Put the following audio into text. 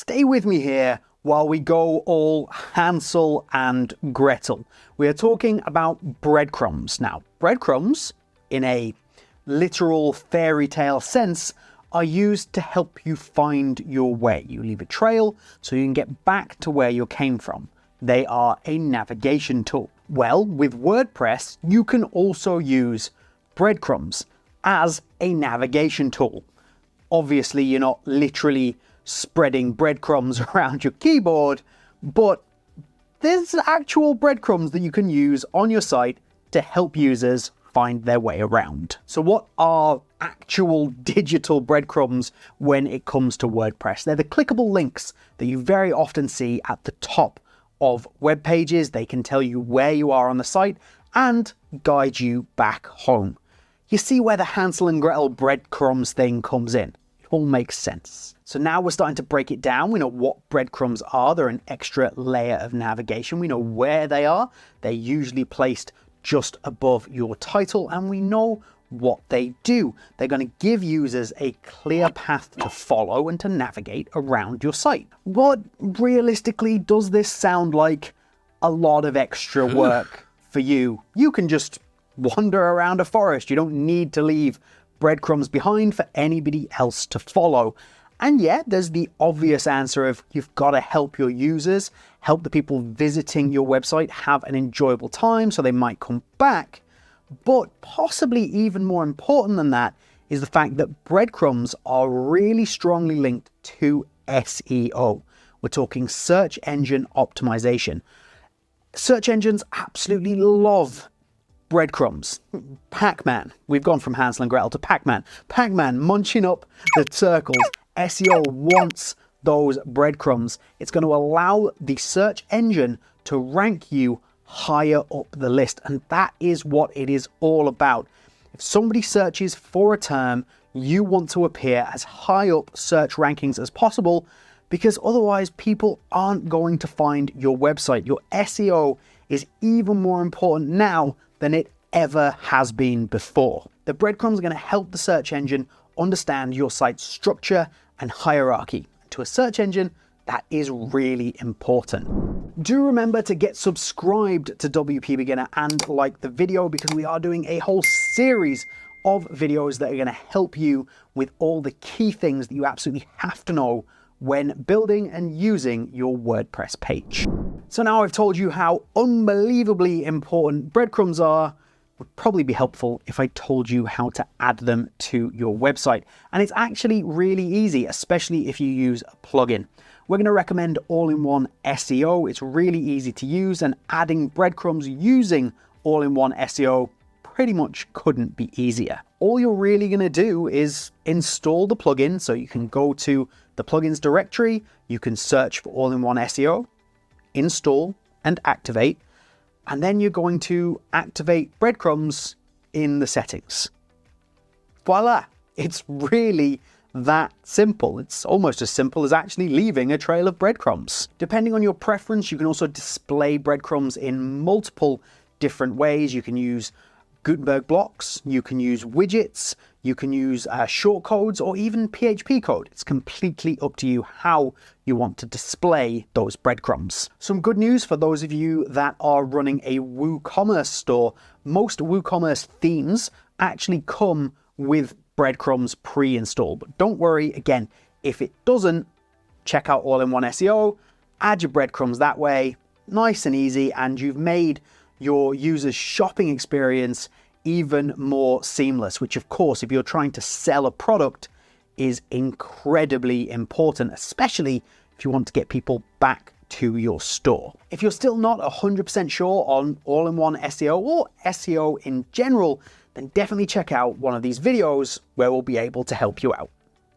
Stay with me here while we go all Hansel and Gretel. We are talking about breadcrumbs. Now, breadcrumbs, in a literal fairy tale sense, are used to help you find your way. You leave a trail so you can get back to where you came from. They are a navigation tool. Well, with WordPress, you can also use breadcrumbs as a navigation tool. Obviously, you're not literally spreading breadcrumbs around your keyboard, but there's actual breadcrumbs that you can use on your site to help users find their way around. So what are actual digital breadcrumbs when it comes to WordPress? They're the clickable links that you very often see at the top of web pages. They can tell you where you are on the site and guide you back home. You see where the Hansel and Gretel breadcrumbs thing comes in. It all makes sense. So now we're starting to break it down. We know what breadcrumbs are. They're an extra layer of navigation. We know where they are. They're usually placed just above your title, and we know what they do. They're going to give users a clear path to follow and to navigate around your site. But realistically, does this sound like a lot of extra work for you? You can just wander around a forest. You don't need to leave breadcrumbs behind for anybody else to follow. And yet there's the obvious answer of you've got to help your users, help the people visiting your website have an enjoyable time so they might come back. But possibly even more important than that is the fact that breadcrumbs are really strongly linked to SEO. We're talking search engine optimization. Search engines absolutely love breadcrumbs. Pac-Man. We've gone from Hansel and Gretel to Pac-Man. Pac-Man munching up the circles. SEO wants those breadcrumbs. It's going to allow the search engine to rank you higher up the list, and that is what it is all about. If somebody searches for a term, you want to appear as high up search rankings as possible, because otherwise people aren't going to find your website. Your SEO is even more important now than it ever has been before. The breadcrumbs are going to help the search engine understand your site's structure and hierarchy. To a search engine, that is really important. Do remember to get subscribed to WP Beginner and like the video, because we are doing a whole series of videos that are going to help you with all the key things that you absolutely have to know when building and using your WordPress page. So now I've told you how unbelievably important breadcrumbs are. It would probably be helpful if I told you how to add them to your website. And it's actually really easy, especially if you use a plugin. We're going to recommend All-in-One SEO. It's really easy to use, and adding breadcrumbs using All-in-One SEO pretty much couldn't be easier. All you're really going to do is install the plugin. So you can go to the plugins directory, you can search for All-in-One SEO, install and activate, and then you're going to activate breadcrumbs in the settings. Voila! It's really that simple. It's almost as simple as actually leaving a trail of breadcrumbs. Depending on your preference, you can also display breadcrumbs in multiple different ways. You can use Gutenberg blocks, you can use widgets, you can use shortcodes, or even PHP code. It's completely up to you how you want to display those breadcrumbs. Some good news for those of you that are running a WooCommerce store. Most WooCommerce themes actually come with breadcrumbs pre-installed. But don't worry, again, if it doesn't, check out All-in-One SEO, add your breadcrumbs that way, nice and easy, and you've made your user's shopping experience even more seamless, which of course, if you're trying to sell a product, is incredibly important, especially if you want to get people back to your store. If you're still not 100% sure on All-in-One SEO or SEO in general, then definitely check out one of these videos where we'll be able to help you out.